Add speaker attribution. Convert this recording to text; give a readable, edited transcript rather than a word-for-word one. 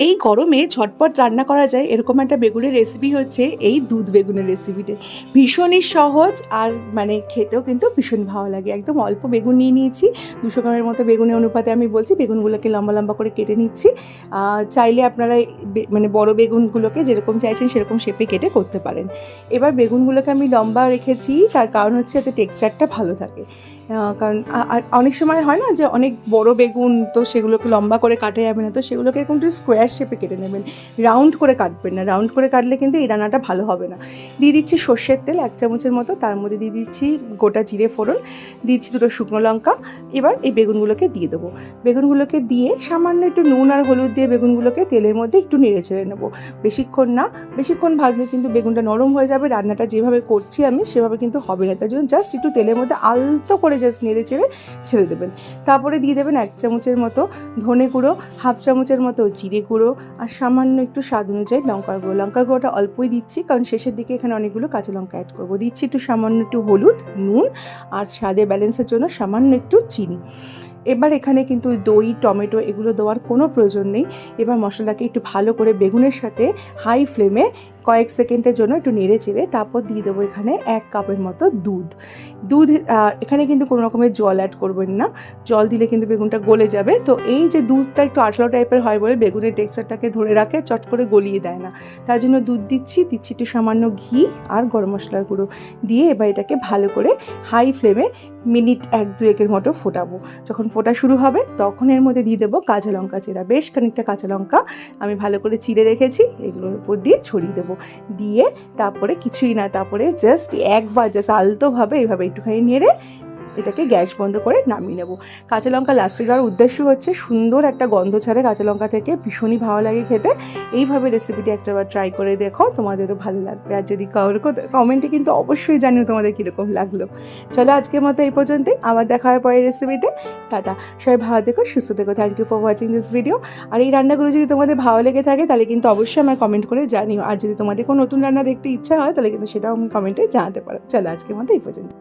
Speaker 1: এই গরমে ঝটপট রান্না করা যায় এরকম একটা বেগুনের রেসিপি হচ্ছে এই দুধ বেগুনের রেসিপিটা। ভীষণই সহজ আর মানে খেতেও কিন্তু ভীষণ ভালো লাগে। একদম অল্প বেগুন নিয়ে নিয়েছি, 200 গ্রামের মতো বেগুনের অনুপাতে আমি বলছি। বেগুনগুলোকে লম্বা লম্বা করে কেটে নিচ্ছি। চাইলে আপনারা মানে বড় বেগুনগুলোকে যেরকম চাইছেন সেরকম শেপে কেটে করতে পারেন। এবার বেগুনগুলোকে আমি লম্বা রেখেছি, তার কারণ হচ্ছে এতে টেক্সচারটা ভালো থাকে। কারণ আর অনেক সময় হয় না যে অনেক বড় বেগুন, তো সেগুলোকে লম্বা করে কাটা যাবে না, তো সেগুলোকে এরকম একটু স্কোয়ার শেপে কেটে নেবেন, রাউন্ড করে কাটবেন না। রাউন্ড করে কাটলে কিন্তু এই রান্নাটা ভালো হবে না। দিয়ে দিচ্ছি সর্ষের তেল 1 চামচের মতো, তার মধ্যে দিয়ে দিচ্ছি গোটা জিরে ফোড়ন, দিচ্ছি 2টো শুকনো লঙ্কা। এবার এই বেগুনগুলোকে দিয়ে দেবো। বেগুনগুলোকে দিয়ে সামান্য একটু নুন আর হলুদ দিয়ে বেগুনগুলোকে তেলের মধ্যে একটু নেড়ে চেড়ে নেবো। বেশিক্ষণ না, বেশিক্ষণ ভাজলে কিন্তু বেগুনটা নরম হয়ে যাবে। রান্নাটা যেভাবে করছি আমি সেভাবে কিন্তু হবে না, তার জন্য জাস্ট একটু তেলের মধ্যে আলতো করে জাস্ট নেড়ে চেড়ে ছেড়ে দেবেন। তারপরে দিয়ে দেবেন 1 চামচের মতো ধনে গুঁড়ো, 1/2 চামচের মতো জিরে গুঁড়ো, আর সামান্য একটু স্বাদ অনুযায়ী লঙ্কার গুঁড়ো। লঙ্কার গুঁড়োটা অল্পই দিচ্ছি, কারণ শেষের দিকে এখানে অনেকগুলো কাঁচা লঙ্কা অ্যাড করবো। দিচ্ছি একটু সামান্য একটু হলুদ, নুন, আর স্বাদের ব্যালেন্সের জন্য সামান্য একটু চিনি। এবার এখানে কিন্তু দই, টমেটো এগুলো দেওয়ার কোনো প্রয়োজন নেই। এবার মশলাটাকে একটু ভালো করে বেগুনের সাথে হাই ফ্লেমে কয়েক সেকেন্ডের জন্য একটু নেড়ে চেড়ে তারপর দিয়ে দেবো এখানে 1 কাপের মতো দুধ। এখানে কিন্তু কোনো রকমের জল অ্যাড করবেন না, জল দিলে কিন্তু বেগুনটা গলে যাবে। তো এই যে দুধটা একটু আঠালো টাইপের হয় বলে বেগুনের টেক্সচারটাকে ধরে রাখে, চট করে গলিয়ে দেয় না, তার জন্য দুধ দিচ্ছি একটু সামান্য ঘি আর গরম মশলার গুঁড়ো দিয়ে এবার এটাকে ভালো করে হাই ফ্লেমে মিনিট 1-2 মতো ফোটাবো। যখন ফোটা শুরু হবে তখন এর মধ্যে দিয়ে দেবো কাঁচা লঙ্কা চেরা, বেশ খানিকটা কাঁচা লঙ্কা আমি ভালো করে চিড়ে রেখেছি, এগুলোর উপর দিয়ে ছড়িয়ে দেবো। দিয়ে তারপরে কিছুই না, তারপরে জাস্ট একবার জাস্ট আলতোভাবে এইভাবে একটুখানি নেড়ে এটাকে গ্যাস বন্ধ করে নামিয়ে নেব। কাঁচা লঙ্কা লাস্টে দেওয়ার উদ্দেশ্য হচ্ছে সুন্দর একটা গন্ধ ছাড়ে কাঁচা লঙ্কা থেকে, ভীষণই ভালো লাগে খেতে। এইভাবে রেসিপিটি একটাবার ট্রাই করে দেখো, তোমাদেরও ভালো লাগবে। আর যদি কমেন্টে কিন্তু অবশ্যই জানিও তোমাদের কীরকম লাগলো। চলো আজকের মতো এই পর্যন্তই, আবার দেখা হয় পরের রেসিপিতে। টাটা, সবাই ভালো থেকো, সুস্থ থেকো। Thank you for watching this video. আর এই রান্নাগুলো যদি তোমাদের ভালো লেগে থাকে তাহলে কিন্তু অবশ্যই আমার কমেন্ট করে জানিও। আর যদি তোমাদের কোনো নতুন রান্না দেখতে ইচ্ছা হয় তাহলে কিন্তু সেটাও আমি কমেন্টে জানাতে পারো। চলো আজকের মতো এই পর্যন্ত।